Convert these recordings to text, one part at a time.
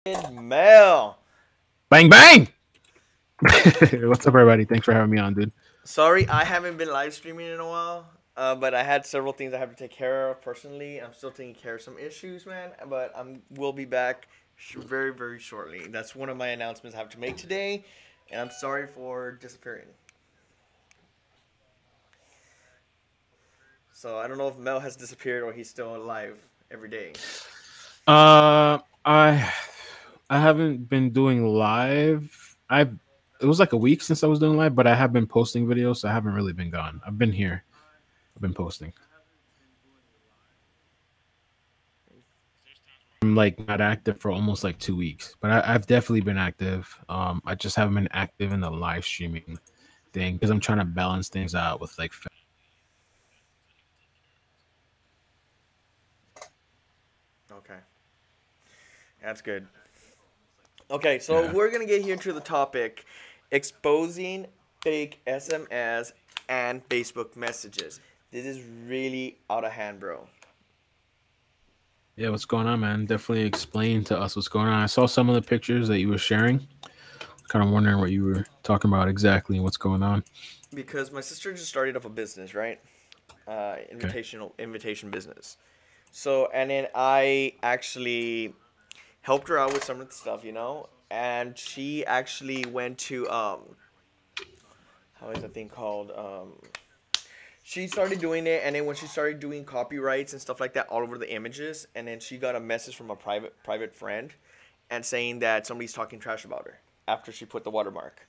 Mel. Bang bang! What's up, everybody? Thanks for having me on, dude. Sorry, I haven't been live streaming in a while, but I had several things I have to take care of personally. I'm still taking care of some issues, man, but we'll be back very, very shortly. That's one of my announcements I have to make today, and I'm sorry for disappearing. So I don't know if Mel has disappeared or he's still alive every day. Uh, I I haven't been doing live. It was like a week since I was doing live, but I have been posting videos, so I haven't really been gone. I've been here. I've been posting. I'm like not active for almost like 2 weeks, but I've definitely been active. I just haven't been active in the live streaming thing because I'm trying to balance things out with like. Okay, that's good. Okay, so Yeah. we're gonna get here to the topic exposing fake SMS and Facebook messages. This is really out of hand, bro. Yeah, what's going on, man? Definitely explain to us what's going on. I saw some of the pictures that you were sharing. Kind of wondering what you were talking about exactly and what's going on. Because my sister just started up a business, right? Okay. Invitation business. So and then I actually helped her out with some of the stuff, and she actually went to how is that thing called? She started doing it, and then when she started doing copyrights and stuff like that all over the images, and then she got a message from a private friend, and saying that somebody's talking trash about her after she put the watermark.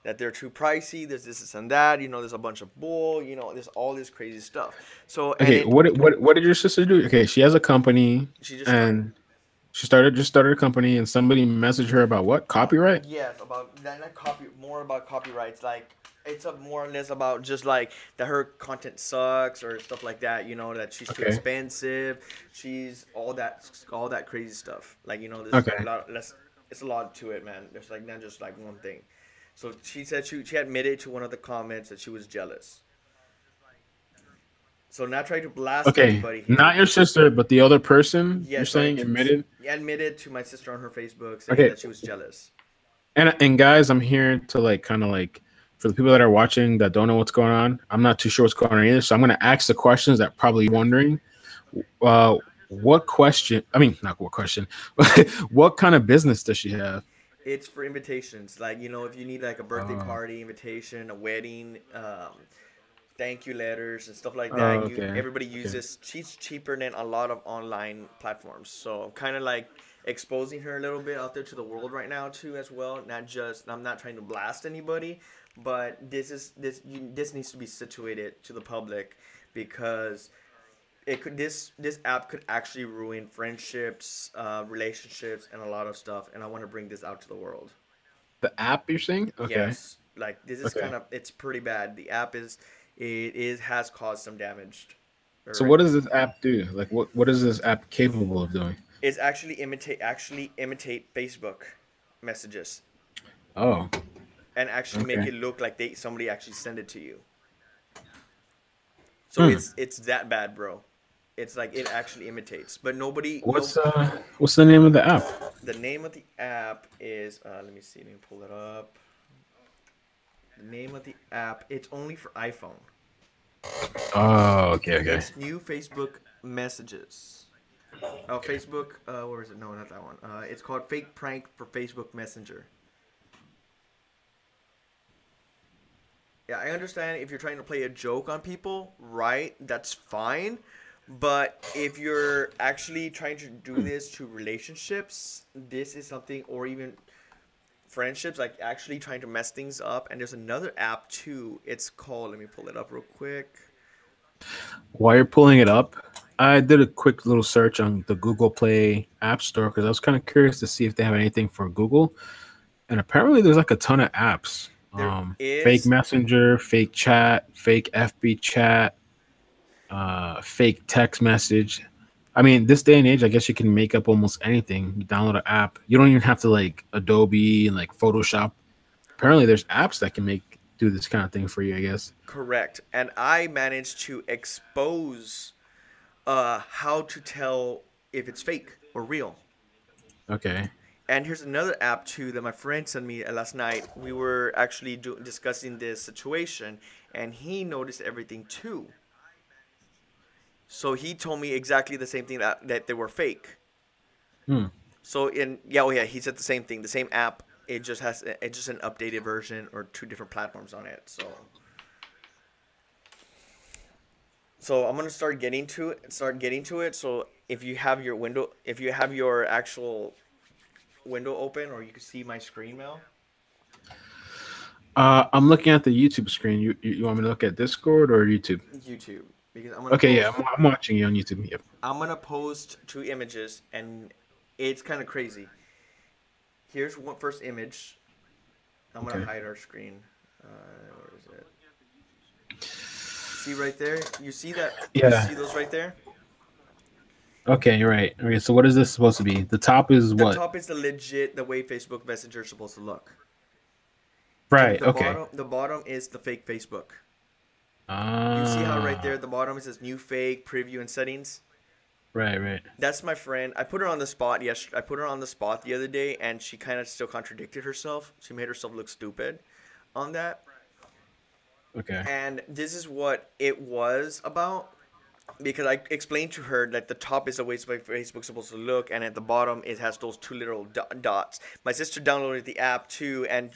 That they're too pricey. There's this and that. There's a bunch of bull. There's all this crazy stuff. So and Okay. it What did your sister do? Okay, she has a company she just started. and she started a company and somebody messaged her about what? Copyright? Yes, about that. Not copy. More about copyrights. Like it's a more or less about just like that her content sucks or stuff like that. That she's too Okay. expensive. She's all that crazy stuff. Like there's a Okay. lot less. It's a lot to it, man. There's like not just like one thing. So she said she admitted to one of the comments that she was jealous. So not trying to blast Okay. anybody Not here. your sister, but the other person you're Yes, saying admitted? she admitted to my sister on her Facebook saying Okay. that she was jealous. And guys, I'm here to like kind of like for the people that are watching that don't know what's going on, I'm not too sure what's going on either. So I'm gonna ask the questions that probably wondering. Uh what question I mean not what question, what kind of business does she have? It's for invitations, like if you need like a birthday party invitation, a wedding, thank you letters and stuff like that. You Okay. everybody Okay. uses. She's cheaper than a lot of online platforms, so I'm kind of like exposing her a little bit out there to the world right now too, as well. Not just I'm not trying to blast anybody, but this needs to be situated to the public because this app could actually ruin friendships, relationships, and a lot of stuff. And I want to bring this out to the world. The app you're saying? Okay. Yes, like this is Okay. kind of it's pretty bad. The app is has caused some damage So what already. does this app do? Like what is this app capable of doing? It's actually imitate Facebook messages Oh, and actually make okay. it look like somebody actually sent it to you. So Hmm. it's that bad, bro. It's like it actually imitates, but nobody no. What's the name of the app? The name of the app is let me see. Let me pull it up. The name of the app. It's only for iPhone. Oh, okay, okay. It's new Facebook messages. Oh, Facebook. Where is it? No, not that one. It's called Fake Prank for Facebook Messenger. Yeah, I understand if you're trying to play a joke on people, right? That's fine. But if you're actually trying to do this to relationships, this is something, or even friendships, like actually trying to mess things up. And there's another app too. It's called, let me pull it up real quick. While you're pulling it up, I did a quick little search on the Google Play App Store because I was kind of curious to see if they have anything for Google. And apparently, there's like a ton of apps. There Fake is, Messenger, fake chat, fake FB chat, fake text message. I mean, this day and age, I guess you can make up almost anything. You download an app. You don't even have to like Adobe and like Photoshop. Apparently, there's apps that can make do this kind of thing for you. I guess. correct. And I managed to expose how to tell if it's fake or real. Okay. And here's another app too that my friend sent me last night. We were actually discussing this situation, and he noticed everything too. So he told me exactly the same thing, that they were fake. Hmm. So in yeah, oh yeah, he said the same thing. The same app. It's just an updated version or two different platforms on it. So I'm gonna start getting to it. So if you have your actual window open, or you can see my screen now. I'm looking at the YouTube screen. You want me to look at Discord or YouTube? YouTube, because Okay, yeah, I'm watching you on YouTube. Yep. I'm gonna post two images, and it's kind of crazy. Here's one first image. I'm gonna Okay. hide our screen. Where is it? See right there? You see that? You Yeah. see those right there? Okay, you're right. Okay, so what is this supposed to be? The top is The what? top is the way Facebook Messenger is supposed to look. Right. Okay. The bottom is the fake Facebook. You see how right there Ah. at the bottom it says new fake preview and settings? Right. Right. That's my friend. I put her on the spot. Yes, I put her on the spot the other day, and she kind of still contradicted herself. She made herself look stupid on that. Okay. And this is what it was about, because I explained to her that the top is the way Facebook's supposed to look, and at the bottom it has those two little dots. My sister downloaded the app too and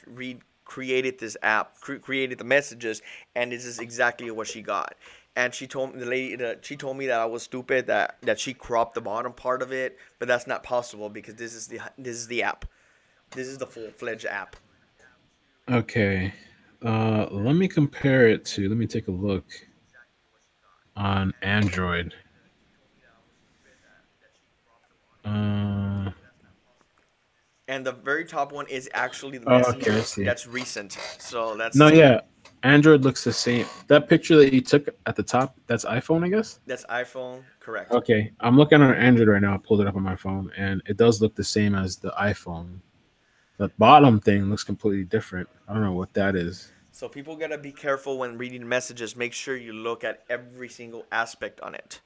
created this app, created the messages, and this is exactly what she got. And she told me, the lady that she told me that I was stupid, that she cropped the bottom part of it, but that's not possible because this is the app. This is the full-fledged app. Okay. Let me compare it to. Let me take a look on Android. Uh. And the very top one is actually the Oh, okay. I messenger see. that's recent. So No, that's yeah. Android looks the same. That picture that you took at the top, that's iPhone, I guess. that's iPhone, correct. Okay, I'm looking on Android right now. I pulled it up on my phone, and it does look the same as the iPhone. The bottom thing looks completely different. I don't know what that is. So people gotta be careful when reading messages. Make sure you look at every single aspect on it,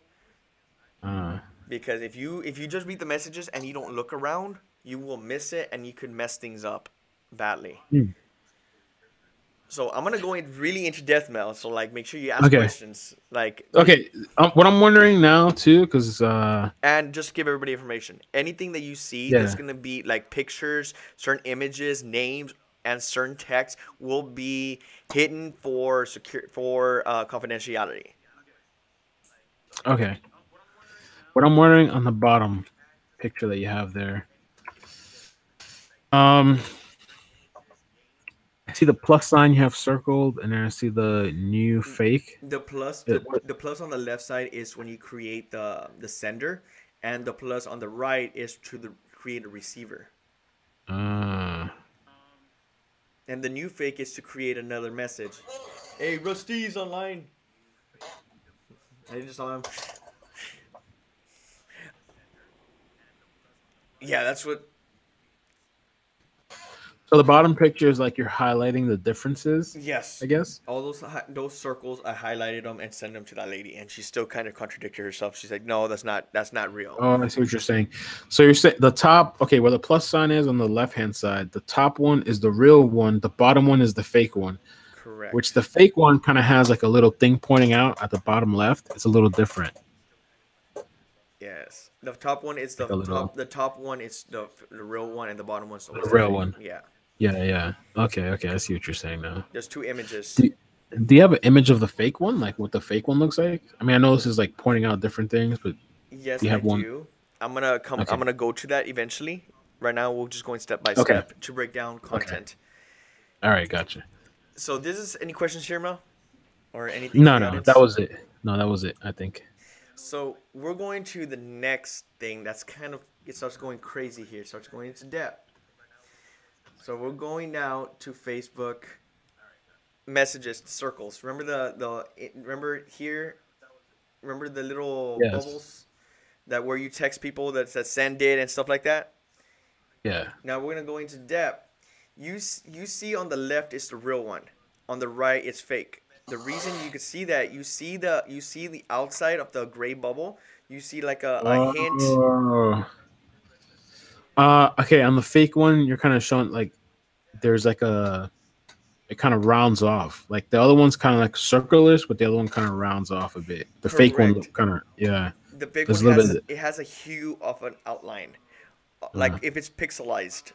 Uh, because if you just read the messages and you don't look around, you will miss it and you could mess things up badly. hmm. So I'm gonna go in really into death mail. So like, make sure you ask Okay, questions. Like, okay. What I'm wondering now too, because and just give everybody information. Anything that you see that's yeah, gonna be like pictures, certain images, names, and certain text will be hidden for confidentiality. okay. What I'm wondering on the bottom picture that you have there, um, I see the plus sign you have circled, and then I see the new fake. What? The plus on the left side is when you create the sender, and the plus on the right is to create a receiver. Uh, And the new fake is to create another message. Hey, Rusty's online. I just saw him. Yeah, that's what. so the bottom picture is like you're highlighting the differences, I Yes, guess. all those circles, I highlighted them and sent them to that lady, and she still kind of contradicted herself. She's like, "No, that's not real." Oh, I see what you're saying. So you're saying the top, okay, where the plus sign is on the left hand side, the top one is the real one, the bottom one is the fake one, which Correct. the fake one kind of has like a little thing pointing out at the bottom left. It's a little different, Yes, the top one is like a little the top one is the real one, and the bottom one's always the the real fake. one. Yeah, Yeah, yeah. Okay, okay. I see what you're saying now. there's two images. Do, do you have an image of the fake one, like what the fake one looks like? I mean, I know this is like pointing out different things, but Yes, do you I have one? do. I'm Okay. gonna go to that eventually. Right now, we're just going step by Okay. step to break down Okay. content. All right. Gotcha. So, this is any questions here, Mel, or anything from No, the no, that audience? was it. No, that was it. I think. So, we're going to the next thing that's kind of it starts going crazy here. It starts going into depth. So, we're going now to Facebook messages circles. Remember remember here? Remember the little Yes. bubbles that where you text people that says send it and stuff like that? Yeah. Now we're gonna go into depth. You see on the left is the real one. On the right it's fake. The reason you can see that you see the outside of the gray bubble. You see like a hint. Oh. Okay, on the fake one, you're kind of showing like there's like it kind of rounds off. Like the other one's kind of like circular, but the other one kind of rounds off a bit. The fake one Correct. look kind of yeah. The big one There's a little has bit. it has a hue of an outline, like Uh, if it's pixelized,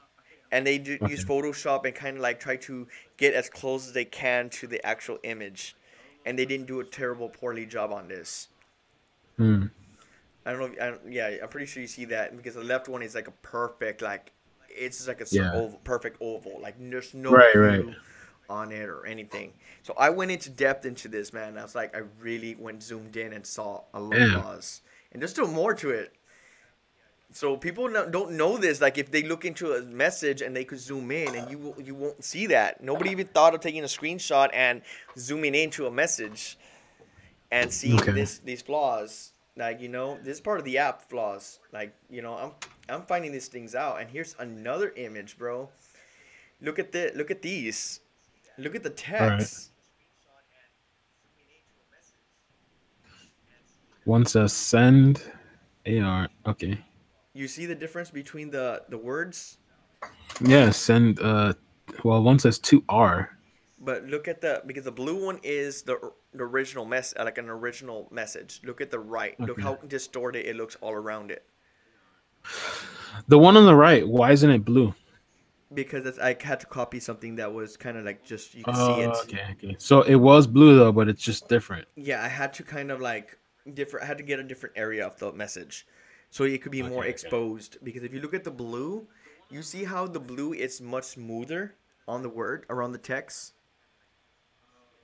and they do use okay. Photoshop and kind of like try to get as close as they can to the actual image, and they didn't do a terrible, poorly job on this. Hmm. I don't know. Yeah, I'm pretty sure you see that because the left one is like a perfect, like it's just like a Yeah. oval, perfect oval. Like there's no Right. Right. hue on it or anything. So I went into depth into this, man. I was like, I really went zoomed in and saw a lot of Damn. flaws, and there's still more to it. So people don't know this. Like if they look into a message and they could zoom in, and you won't see that. Nobody even thought of taking a screenshot and zooming into a message and seeing Okay. these flaws. Like this is part of the app flaws. Like I'm finding these things out. And here's another image, bro. Look at these. Look at the All right. text. One says send AR. Okay. You see the difference between the words. Yeah. Send. Well, one says to R. But look at because the blue one is the original like an original message. Look at the right. Look Okay. how distorted it looks all around it. The one on the right. Why isn't it blue? Because I had to copy something that was kind of like just you could see it. Okay. Okay. So it was blue though, but it's just different. Yeah, I had to kind of like different. I had to get a different area of the message, so it could be more Okay. Okay. exposed. Because if you look at the blue, you see how the blue is much smoother on the word around the text.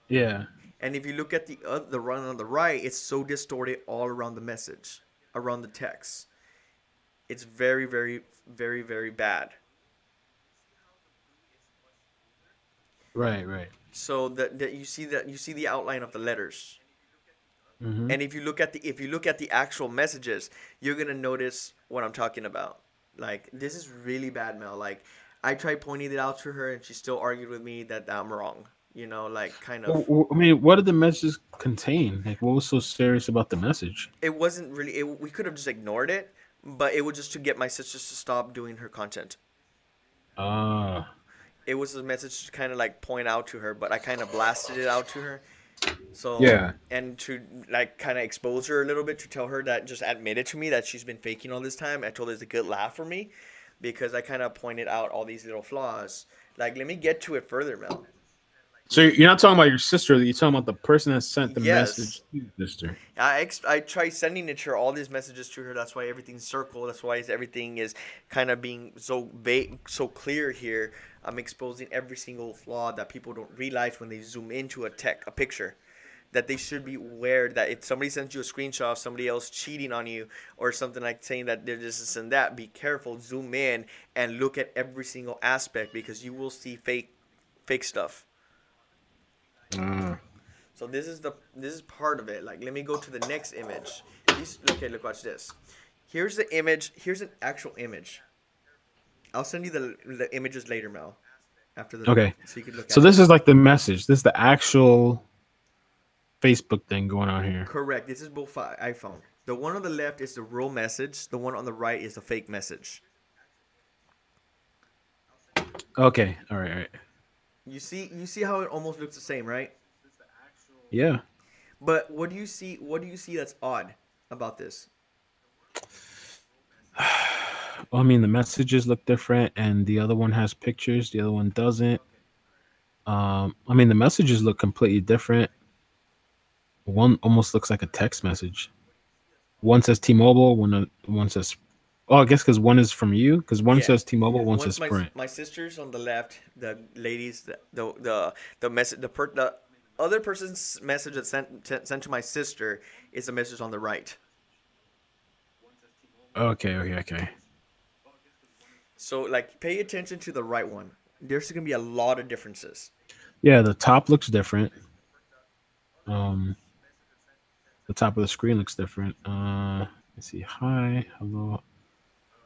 Yeah. And if you look at the one on the right, it's so distorted all around the message, around the text. It's very, very, very, very bad. Right. Right. So that you see the outline of the letters. Mm-hmm. And if you look at the actual messages, you're gonna notice what I'm talking about. Like this is really bad, Mel. Like I tried pointing it out to her, and she still argued with me that I'm wrong. Like kind of. I mean, what did the messages contain? Like, what was so serious about the message? It wasn't really. We could have just ignored it, but it was just to get my sisters to stop doing her content. Ah. It was a message to kind of like point out to her, but I kind of blasted it out to her. So Yeah. and to like kind of expose her a little bit to tell her that just admit it to me that she's been faking all this time. I told her it's a good laugh for me because I kind of pointed out all these little flaws. Like let me get to it further, Mel. So you're not talking about your sister. You're talking about the person that sent the Yes, message to your sister. I try sending it to her all these messages to her. That's why everything's circled. That's why everything is kind of being so vague, so clear here. I'm exposing every single flaw that people don't realize when they zoom into a picture. That they should be aware that if somebody sends you a screenshot of somebody else cheating on you or something like saying that they're this and that, be careful, zoom in and look at every single aspect because you will see fake stuff. Ah. So this is part of it. Like let me go to the next image. Okay, look, watch this. Here's the image. Here's an actual image. I'll send you the images later, Mel. After the Okay. so you can look So at it. this is like the message. This is the actual Facebook thing going on here. Correct. This is both iPhone. The one on the left is the real message. The one on the right is the fake message. Okay. All right. All right. You see how it almost looks the same, right? Yeah. But what do you see? What do you see that's odd about this? Well, I mean, the messages look different, and the other one has pictures. The other one doesn't. I mean, the messages look completely different. One almost looks like a text message. One says T-Mobile. One says, oh, I guess because one is from you. Because one Yeah. says T-Mobile, one says Once Sprint. my sisters on the left, the ladies, the message, the other person's message that sent to my sister is a message on the right. Okay. Okay. Okay. So like, pay attention to the right one. There's gonna be a lot of differences. Yeah, the top looks different. Um, the top of the screen looks different. Let's see. Hi, hello.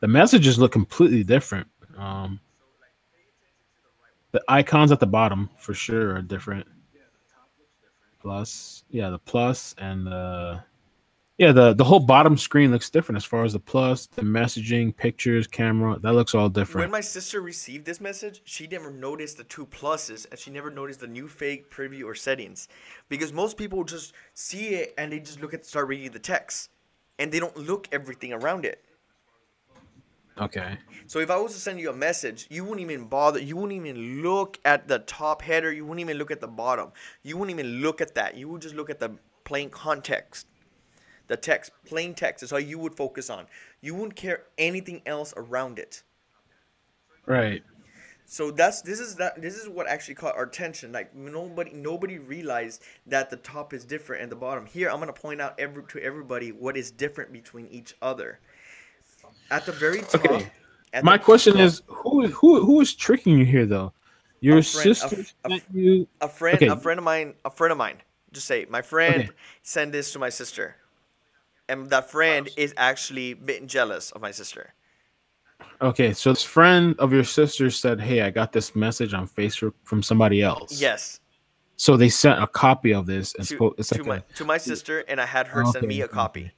The messages look completely different. Um, the icons at the bottom for sure are different. Plus, yeah, the plus and the Yeah, the whole bottom screen looks different as far as the plus, the messaging, pictures, camera. That looks all When different. my sister received this message, she never noticed the two pluses and she never noticed the new fake preview or settings. Because most people just see it and they just start reading the text. And they don't look everything around it. Okay. So if I was to send you a message, you wouldn't even bother. You wouldn't even look at the top header. You wouldn't even look at the bottom. You wouldn't even look at that. You would just look at the plain context. The text, plain text is all you would focus on. You wouldn't care anything else around it. Right. So this is what actually caught our attention. Like nobody realized that the top is different and the bottom. Here I'm gonna point out to everybody what is different between each other. At the very top, Okay. at My the question is, who is tricking you here though? a Your friend sister sent you. a Okay. friend of mine. Just say my friend Okay. sent this to my sister, and that friend is actually a bit jealous of my sister. Okay. So this friend of your sister said, "Hey, I got this message on Facebook from somebody else." Yes, So they sent a copy of this, and to it's like a. my sister, and I had her send Okay. me a Okay. Okay. copy.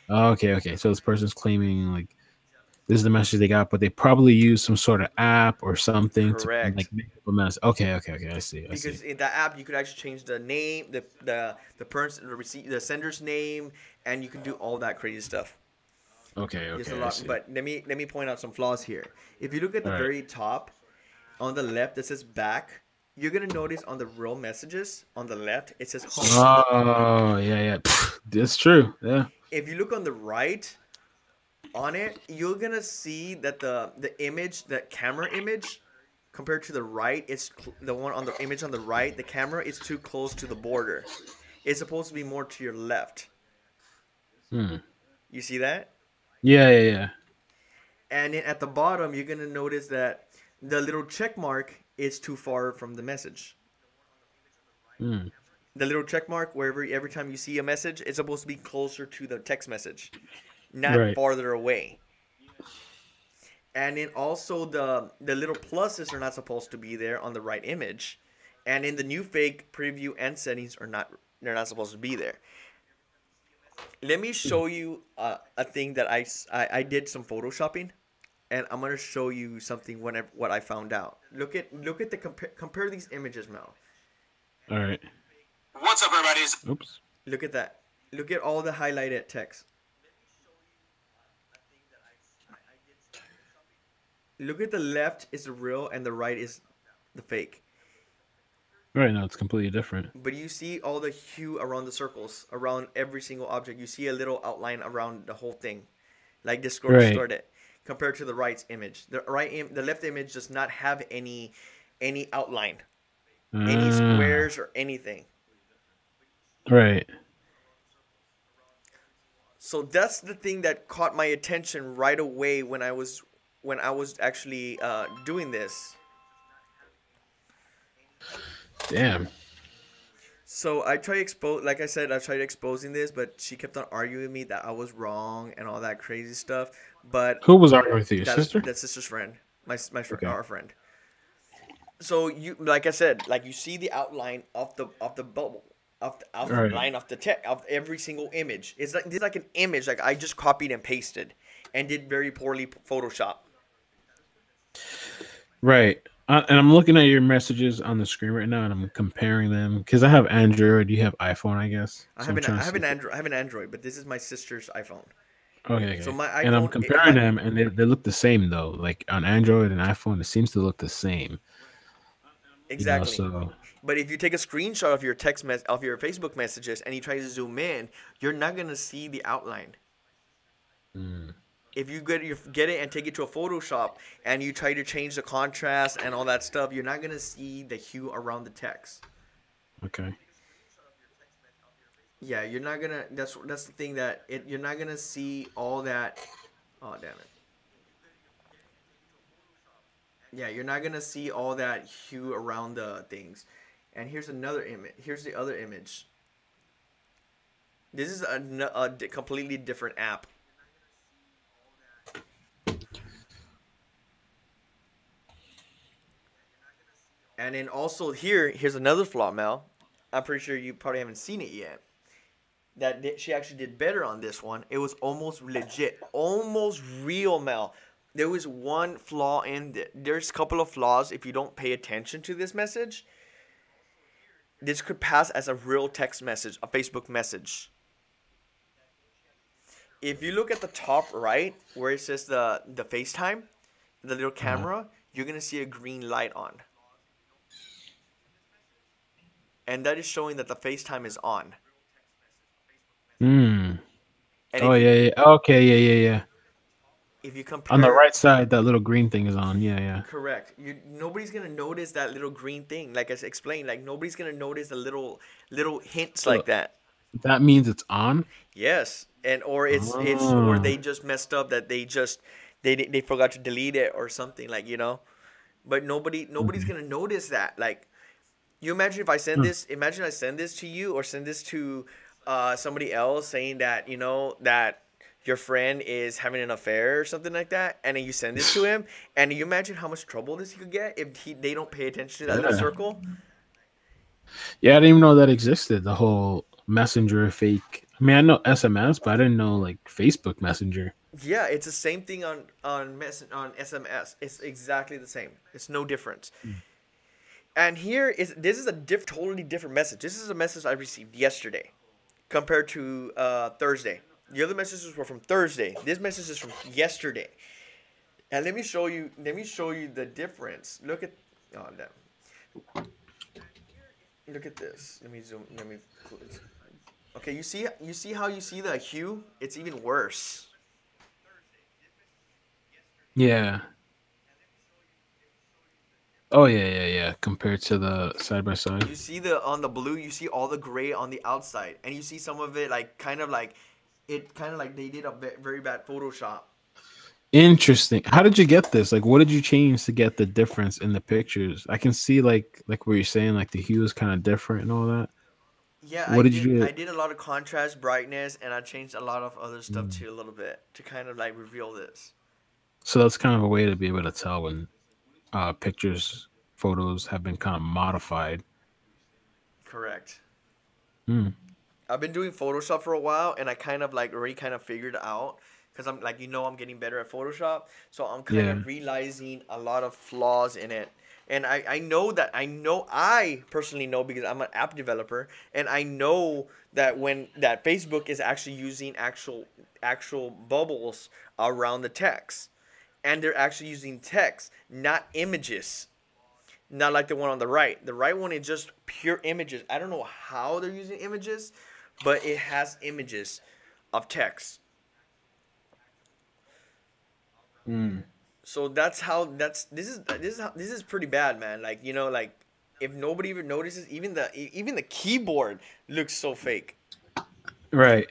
Okay. Okay. So this person's claiming like this is the message they got, but they probably used some sort of app or something to like Correct. make up a mess. Okay. Okay. Okay. I see. I see. Because in that app you could actually change the name, the person, the sender's name, and you can do all that crazy stuff. Okay. There's a Okay. I lot, see. but let me point out some flaws here. If you look at the All right. very top on the left that says back, you're gonna notice on the real messages on the left it says home. Oh yeah, yeah. Pfft, that's true. Yeah. If you look on the right on it, you're gonna see that the image, that camera image, compared to the right, the one on the image on the right. The camera is too close to the border. It's supposed to be more to your left. Hmm. You see that? Yeah, yeah, yeah. And then at the bottom, you're gonna notice that the little check mark is too far from the message. Hmm. The little check mark, wherever every time you see a message, it's supposed to be closer to the text message, not Right. farther away. And then also the little pluses are not supposed to be there on the right image, and in the new fake preview and settings are not, they're not supposed to be there. Let me show you a thing that I did some photoshopping, and I'm gonna show you something what I found out. Look at the compare these images, Mel. All right. What's up, everybody? Oops. Look at that. Look at all the highlighted text. Look at the left is the real and the right is the fake. Right now it's completely different. But you see all the hue around the circles, around every single object. You see a little outline around the whole thing, like Right. distorted, compared to the right's image. The left image does not have any outline, any Ah. squares or anything. Right. So that's the thing that caught my attention right away when I was actually doing this. Damn. So like I said, I tried exposing this, but she kept on arguing with me that I was wrong and all that crazy stuff. But Who was arguing with you? Your that's sister? that's sister's friend, Okay. our friend. So you, like I said, like you see the outline of the bubble, of the All right. outline of the text of every single image. It's like this is like an image like I just copied and pasted, and did very poorly Photoshop. Right. And I'm looking at your messages on the screen right now, and I'm comparing them because I have Android. You have iPhone, I guess. So I'm trying to see. I have an Android, but this is my sister's iPhone. Okay, So okay. my And I'm iPhone, comparing them, and they look the same though. Like on Android and iPhone, it seems to look the same. You know, exactly. so But if you take a screenshot of your of your Facebook messages and you try to zoom in, you're not gonna see the outline. mm, If you get it and take it to a Photoshop and you try to change the contrast and all that stuff, you're not gonna see the hue around the text. okay. Yeah, you're not gonna. That's the thing that you're not gonna see all that. Oh damn it. Yeah, you're not gonna see all that hue around the things. And here's another image. Here's the other image. This is a completely different app. And then also here's another flaw, Mel. I'm pretty sure you probably haven't seen it yet. she actually did better on this one. It was almost legit, almost real mail. There was one flaw in it. There's a couple of flaws if you don't pay attention to this message. This could pass as a real text message, a Facebook message. If you look at the top right where it says the FaceTime, the little camera, you're gonna see a green light on, and that is showing that the FaceTime is on. Hmm. And Oh yeah, yeah. Okay, yeah. if you On the compare, right side, that little green thing is on. Yeah, yeah. correct, nobody's gonna notice that little green thing. Like I explained, like nobody's gonna notice the little hints So like that. that means it's on. Yes, and or or Oh. they just messed up that they forgot to delete it or something, like, But nobody's Okay. gonna notice that. Like, you imagine if I send Hmm. this. Imagine I send this to you or send this to somebody else saying that that your friend is having an affair or something like that, and then you send this to him, and you imagine how much trouble this could get if they don't pay attention to that little Yeah. circle. Yeah, I didn't even know that existed. The whole messenger fake. I mean, I know SMS, but I didn't know like Facebook Messenger. Yeah, it's the same thing on SMS. It's exactly the same. It's no difference. And this is a totally different message. This is a message I received yesterday compared to Thursday. The other messages were from Thursday. This message is from yesterday. And let me show you. Let me show you the difference. Look at oh damn. Look at this. Let me zoom. Let me. Okay, you see how you see the hue? It's even worse. Yeah. Oh yeah. Compared to the side by side. You see the on the blue. You see all the gray on the outside, and you see some of it like kind of like they did a very bad Photoshop. Interesting. How did you get this? Like, what did you change to get the difference in the pictures? I can see like what you're saying, like the hue is kind of different and all that. Yeah, What did I you did a lot of contrast, brightness, and I changed a lot of other stuff do? too a little bit to kind of like reveal this. So that's kind of a way to be able to tell when pictures, photos have been kind of modified. Correct. Hmm. I've been doing Photoshop for a while, and I kind of like already kind of figured out because I'm like I'm getting better at Photoshop, so I'm kind Yeah. of realizing a lot of flaws in it. And I know that I personally know because I'm an app developer, and I know that when that Facebook is actually using actual bubbles around the text, and they're actually using text, not images. Not like the one on the right. The right one is just pure images. I don't know how they're using images, but it has images of text. Hmm. So that's how this is pretty bad, man. Like, like if nobody even notices, even the keyboard looks so fake. Right.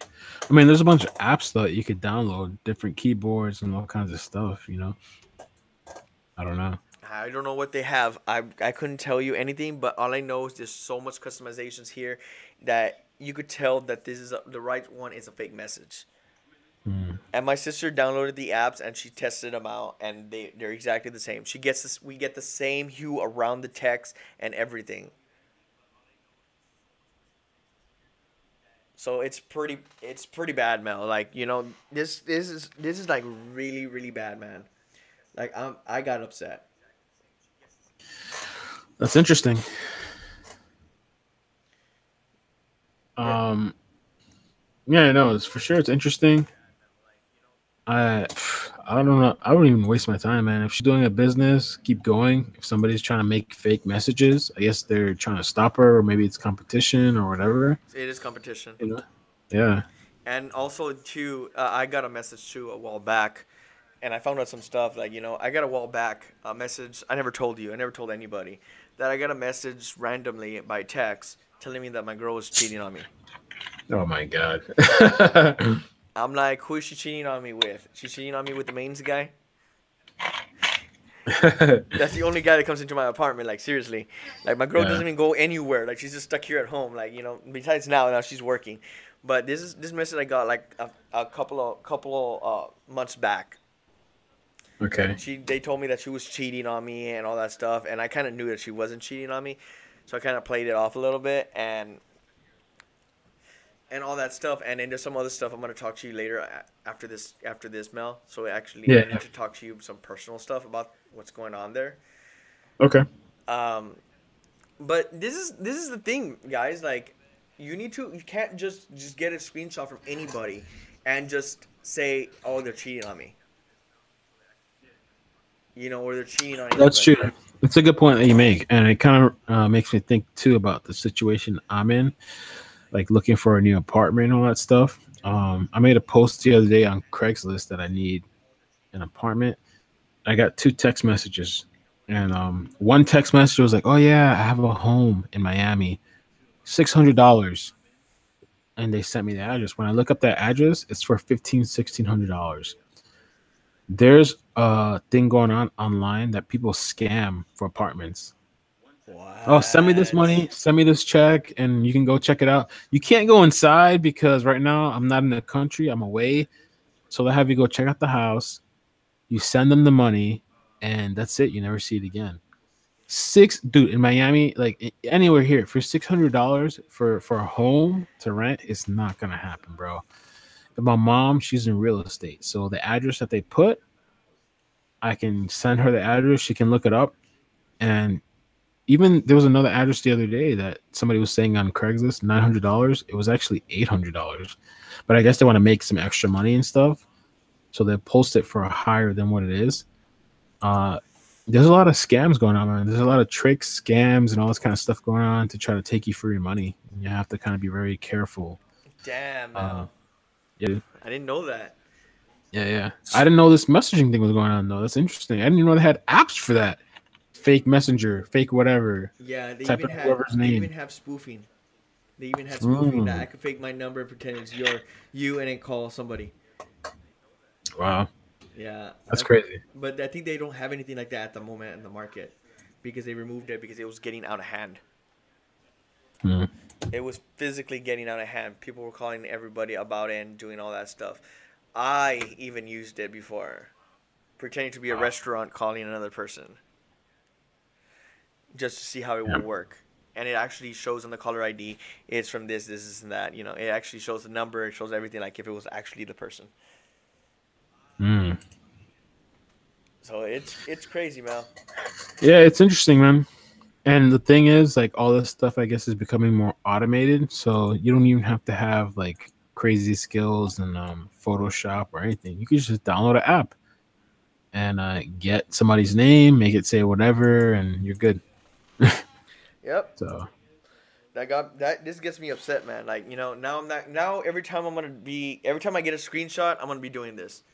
I mean, there's a bunch of apps that you could download, different keyboards and all kinds of stuff. I don't know. I don't know what they have. I couldn't tell you anything, but all I know is there's so much customizations here that you could tell that the right one is a fake message. Hmm. And my sister downloaded the apps and she tested them out, and they're exactly the same. She gets this. We get the same hue around the text and everything. So it's pretty bad, Mel. Like, this is like really really bad, man. Like, I got upset. That's interesting. Yeah. Um. Yeah, no, it's for sure. It's interesting. I I don't know. I don't even waste my time, man. If she's doing a business, keep going. If somebody's trying to make fake messages, I guess they're trying to stop her, or maybe it's competition or whatever. It is competition. You know? Yeah. And also too, I got a message too a while back, and I found out some stuff like, I got a while back a message. I never told you. I never told anybody that I got a message randomly by text telling me that my girl was cheating on me. Oh my god. I'm like, who is she cheating on me with? She's cheating on me with the mains guy. That's the only guy that comes into my apartment. Like, seriously, like my girl Yeah. doesn't even go anywhere. Like, she's just stuck here at home. Like, besides now she's working. But this message I got like a couple months back. Okay. They told me that she was cheating on me and all that stuff, and I kind of knew that she wasn't cheating on me, so I kind of played it off a little bit, and and all that stuff. And then there's some other stuff I'm gonna talk to you later after this, Mel. So actually, I Yeah. need to talk to you some personal stuff about what's going on there. Okay. Um, but this is the thing, guys. Like, you can't just get a screenshot from anybody, and just say, oh, they're cheating on me. Or they're cheating on That's anybody. true. It's a good point that you make, and it kind of makes me think too about the situation I'm in, like looking for a new apartment and all that stuff. I made a post the other day on Craigslist that I need an apartment. I got 2 text messages, and one text message was like, "Oh yeah, I have a home in Miami, $600," and they sent me the address. When I look up that address, it's for $1,600. There's a thing going on online that people scam for apartments. Oh, send me this What? money, send me this check, and you can go check it out. You can't go inside because right now I'm not in the country, I'm away. So they have you go check out the house. You send them the money, and that's it. You never see it again. Dude, in Miami, like anywhere here, for $600 for a home to rent, it's not gonna happen, bro. And my mom, she's in real estate, so the address that they put, I can send her the address. She can look it up, and even there was another address the other day that somebody was saying on Craigslist, $900. It was actually $800, but I guess they want to make some extra money and stuff, so they post it for a higher than what it is. Uh, there's a lot of scams going on, man. There's a lot of tricks, scams, and all this kind of stuff going on to try to take you for your money. And you have to kind of be very careful. Damn, Uh, Mel. yeah, I didn't know that. yeah. I didn't know this messaging thing was going on though. That's interesting. I didn't even know they had apps for that. Fake messenger, fake whatever. Yeah, they Type even in had whoever's they even name. have spoofing. They even had spoofing that I Mm, could fake my number and pretend it's you and then call somebody. wow, Yeah, that's crazy. but I think they don't have anything like that at the moment in the market because they removed it because it was getting out of hand. Mm. It was physically getting out of hand. People were calling everybody about it and doing all that stuff. I even used it before, pretending to be a Wow. restaurant calling another person just to see how it Yeah. will work. And it actually shows on the caller ID it's from this, and that. It actually shows the number. It shows everything like if it was actually the person. Mm. So it's crazy, Mel. Yeah, it's interesting, man. And the thing is, like, all this stuff, I guess, is becoming more automated. So you don't even have to have like crazy skills in Photoshop or anything. You can just download an app and get somebody's name, make it say whatever, and you're good. Yep. So This gets me upset, man. Like, now I'm not now every time I get a screenshot, I'm gonna be doing this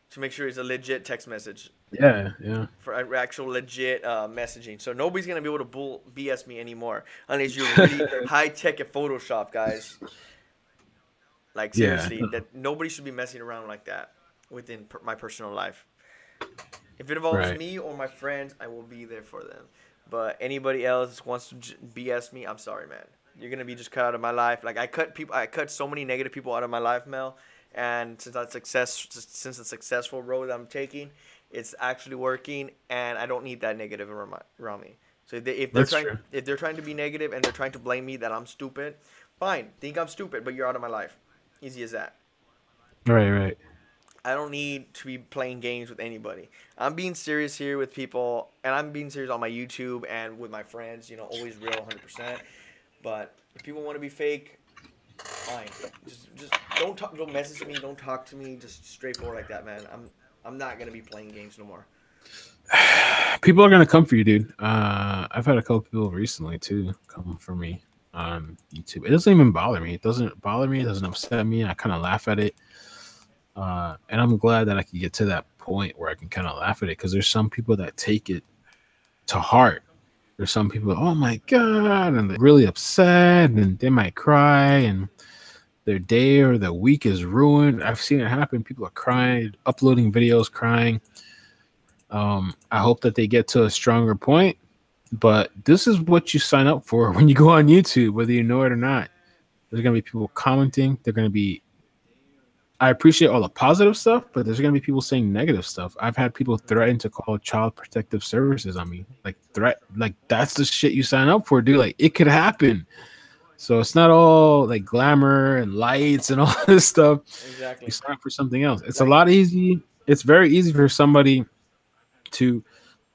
to make sure it's a legit text message yeah. for actual legit messaging. So nobody's gonna be able to BS me anymore unless you're really high tech at Photoshop, guys. Like, Yeah. seriously, that nobody should be messing around like that within my personal life. If it involves Right. me or my friends, I will be there for them. But anybody else wants to BS me, I'm sorry, man. You're gonna be just cut out of my life. Like, I cut so many negative people out of my life, Mel. And since the successful road I'm taking, it's actually working, and I don't need that negative around me. So That's true. if they're trying to be negative and they're trying to blame me that I'm stupid, fine. Think I'm stupid, but you're out of my life. Easy as that. Right. I don't need to be playing games with anybody. I'm being serious here with people, and I'm being serious on my YouTube and with my friends. Always real, 100%. But if people want to be fake, fine. Just don't message me. Don't talk to me. Just straightforward like that, man. I'm not gonna be playing games no more. People are gonna come for you, dude. I've had a couple people recently too come for me on YouTube. It doesn't even bother me. It doesn't bother me. It doesn't upset me. I kind of laugh at it. And I'm glad that I can get to that point where I can kind of laugh at it, because there's some people that take it to heart. There's some people, oh my God, and they're really upset and they might cry and their day or their week is ruined. I've seen it happen. People are crying, uploading videos, crying. I hope that they get to a stronger point, but this is what you sign up for when you go on YouTube, whether you know it or not. There's going to be people commenting. They're going to be, I appreciate all the positive stuff, but there's going to be people saying negative stuff. I've had people threaten to call Child Protective Services on me. Like, that's the shit you sign up for, dude. Like, it could happen. So it's not all like glamour and lights and all this stuff. You Exactly. sign up for something else. It's a Like lot easy. It's very easy for somebody to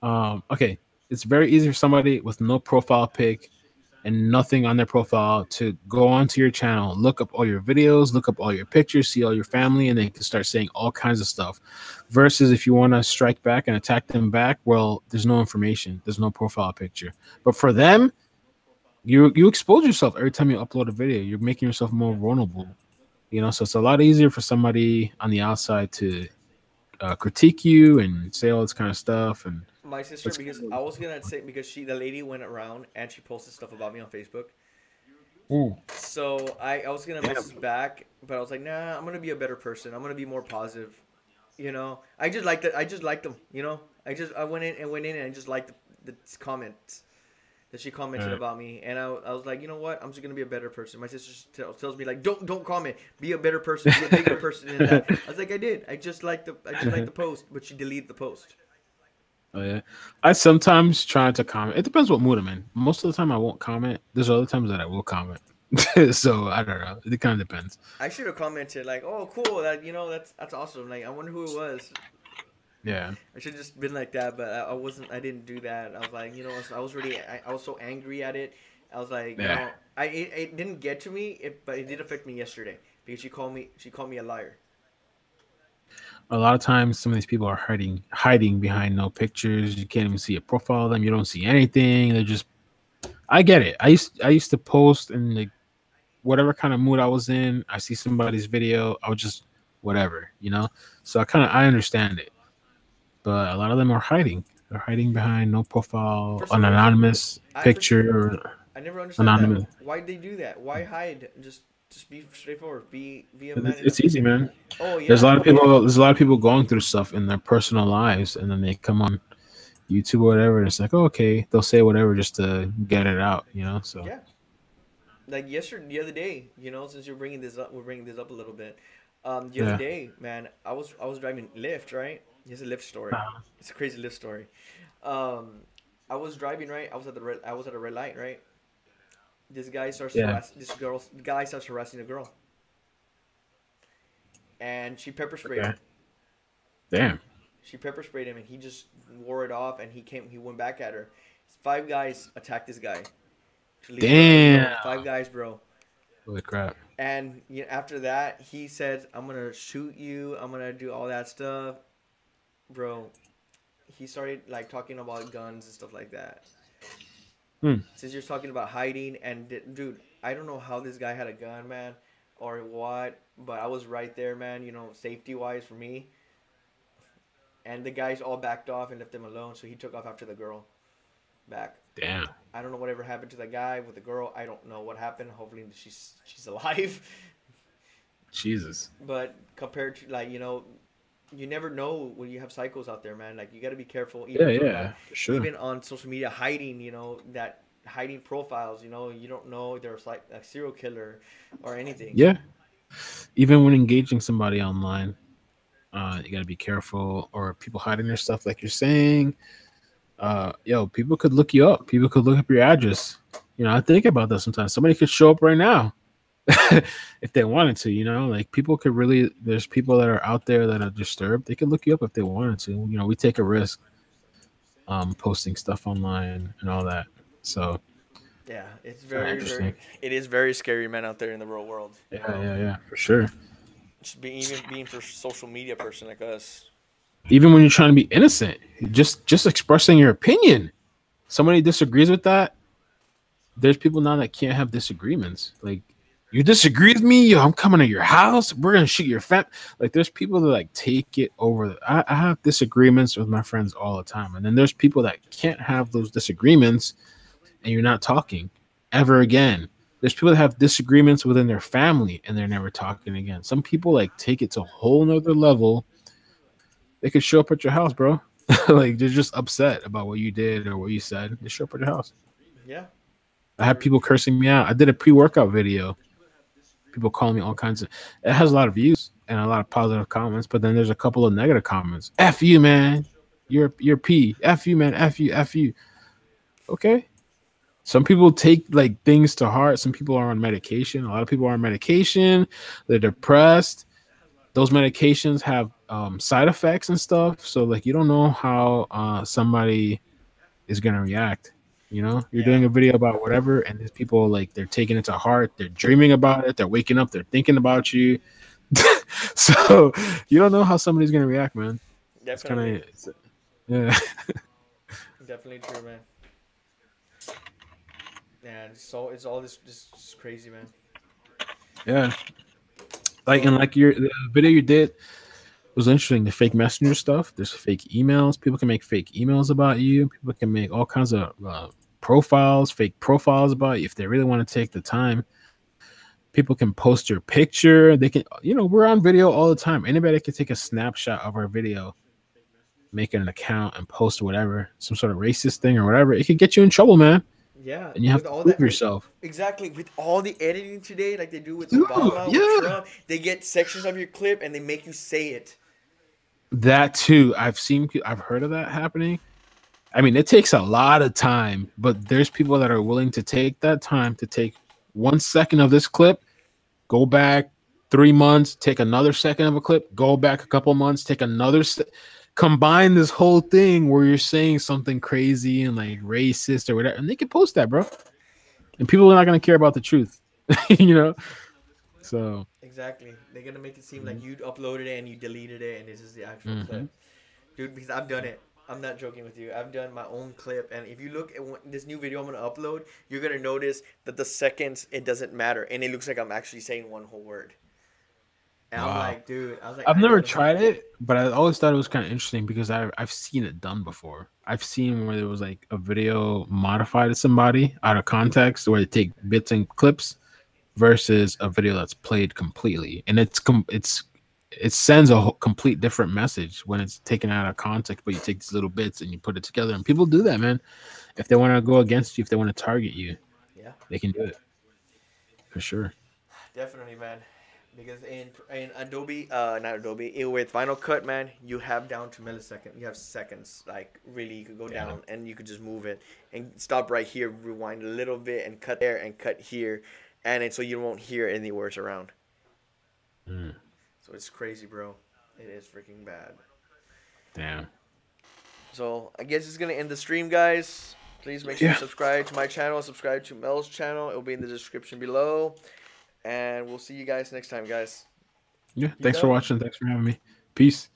okay. It's very easy for somebody with no profile pic and nothing on their profile to go onto your channel, look up all your videos, look up all your pictures, see all your family, and they can start saying all kinds of stuff. Versus if you want to strike back and attack them back, well, there's no information, there's no profile picture. But for them, you expose yourself every time you upload a video. You're making yourself more vulnerable. So it's a lot easier for somebody on the outside to critique you and say all this kind of stuff. And my sister, it's because I was gonna say, because the lady went around and she posted stuff about me on Facebook. Ooh, So I was gonna damn. message back, but I was like, nah, I'm gonna be a better person. I'm gonna be more positive. I just liked it. I just liked them. I went in and I just liked the comments that she commented Uh, about me, and I was like, you know what? I'm just gonna be a better person. My sister tells me like, don't comment. Be a better person. Be a bigger person than that. I was like, I did. I just liked the post, but she deleted the post. Oh yeah, I sometimes try to comment. It depends what mood I'm in. Most of the time, I won't comment. There's other times that I will comment. So I don't know. It kind of depends. I should have commented like, oh cool, that's awesome. Like I wonder who it was. Yeah, I should just been like that, but I wasn't. I didn't do that. I was like, I was really. I was so angry at it. I was like, yeah. it didn't get to me, but it did affect me yesterday because she called me a liar. A lot of times, some of these people are hiding behind no pictures. You can't even see a profile of them. You don't see anything. They're just. I get it. I used to post in like whatever kind of mood I was in. I see somebody's video. I would just whatever. So I understand it. But a lot of them are hiding. They're hiding behind no profile, For an some reason, anonymous I for picture, or I never understood that. anonymous. Why'd they do that? Why hide? Just be straightforward. Be a It's, man enough. it's easy, man. Oh There's a yeah, lot of people. There's a lot of people going through stuff in their personal lives, and then they come on YouTube or whatever. And it's like, oh, okay, they'll say whatever just to get it out. So yeah. Like yesterday, the other day, since you're bringing this up, we're bringing this up a little bit. The other yeah, day, man, I was driving Lyft, right? It's a Lyft story. It's a crazy Lyft story. Um, I was driving, right. I was at a red light, right. yeah. The guy starts harassing a girl, and she pepper sprayed Okay. him. Damn. She pepper sprayed him, and he just wore it off, and he went back at her. Five guys attacked this guy to leave her Damn. alone. Five guys, bro. Holy crap. And after that, he said, "I'm gonna shoot you. I'm gonna do all that stuff, bro." He started like talking about guns and stuff like that. Hmm. Since you're talking about hiding, and dude, I don't know how this guy had a gun, man, or what, but I was right there, man. Safety wise for me. And the guys all backed off and left him alone, so he took off after the girl back. Damn. I don't know whatever happened to the guy with the girl. I don't know what happened. Hopefully she's alive. Jesus. But compared to you never know when you have psychos out there, man. Like you got to be careful, Yeah, yeah, for sure. even on social media, hiding. That hiding profiles. You don't know there's like a serial killer or anything. Yeah. Even when engaging somebody online, you got to be careful, or people hiding their stuff, like you're saying. People could look you up. People could look up your address. I think about that sometimes. Somebody could show up right now if they wanted to. Like people could really. There's people that are out there that are disturbed. They could look you up if they wanted to. We take a risk, posting stuff online and all that. So Yeah, it's kind of very, interesting. very. It is very scary, man, out there in the real world. Yeah, yeah, yeah, for sure. Just even being for social media person like us. Even when you're trying to be innocent, just expressing your opinion. Somebody disagrees with that. There's people now that can't have disagreements. Like, you disagree with me, yo, I'm coming to your house. We're gonna shoot your fam. Like, there's people that like take it over. I have disagreements with my friends all the time, and then there's people that can't have those disagreements, and you're not talking ever again. There's people that have disagreements within their family, and they're never talking again. Some people like take it to a whole nother level. They could show up at your house, bro. Like they're just upset about what you did or what you said. They show up at your house. Yeah. I had people cursing me out. I did a pre-workout video. People calling me all kinds of. It has a lot of views and a lot of positive comments, but then there's a couple of negative comments. F you, man. You're P. F you, man. F you. F you. Okay. Some people take like things to heart. Some people are on medication. A lot of people are on medication. They're depressed. Those medications have side effects and stuff. So like you don't know how somebody is gonna react. You know, you're Yeah, doing a video about whatever, and these people like they're taking it to heart. They're dreaming about it. They're waking up. They're thinking about you. So you don't know how somebody's gonna react, man. It's definitely, kind of yeah, definitely true, man. Yeah, so it's all this crazy, man. yeah. Like and So like your the video you did was interesting. The fake messenger stuff. There's fake emails. People can make fake emails about you. People can make all kinds of profiles, fake profiles about you if they really want to take the time. People can post your picture. They can, we're on video all the time. Anybody can take a snapshot of our video, make an account, and post whatever, some sort of racist thing or whatever. It could get you in trouble, man. yeah, And you have with to all prove that, yourself. exactly, with all the editing today, like they do with Dude, Obama, with yeah. Trump, they get sections of your clip and they make you say it. That too. I've heard of that happening. I mean, it takes a lot of time, but there's people that are willing to take that time to take 1 second of this clip, go back 3 months, take another second of a clip, go back a couple months, take another, combine this whole thing where you're saying something crazy and like racist or whatever, and they can post that, bro. And people are not going to care about the truth, you know? So, Exactly, they're gonna make it seem like you uploaded it and you deleted it, and this is the actual mhm. clip, dude. Because I've done it. I'm not joking with you. I've done my own clip, and if you look at this new video I'm gonna upload, you're gonna notice that the seconds it doesn't matter, and it looks like I'm actually saying one whole word. And I'm Wow. like, dude, I was like, I've I never know. tried it, but I always thought it was kind of interesting because I've seen it done before. I've seen where there was like a video modified to somebody out of context, where they take bits and clips versus a video that's played completely, and it sends a complete different message when it's taken out of context. But you take these little bits and you put it together, and people do that, man. If they want to go against you, if they want to target you, Yeah, they can do it for sure. definitely, man. Because in Adobe, not Adobe, with Final Cut, man, you have down to millisecond. You have seconds. Like really, you could go Yeah. down and you could just move it and stop right here, rewind a little bit, and cut there and cut here, and so you won't hear any words around. Mm, So it's crazy, bro. It is freaking bad. damn. So I guess it's gonna end the stream, guys. Please make sure you Yeah. subscribe to my channel, subscribe to Mel's channel. It will be in the description below. And we'll see you guys next time, guys. Yeah. You Thanks for done? watching. Thanks for having me. Peace.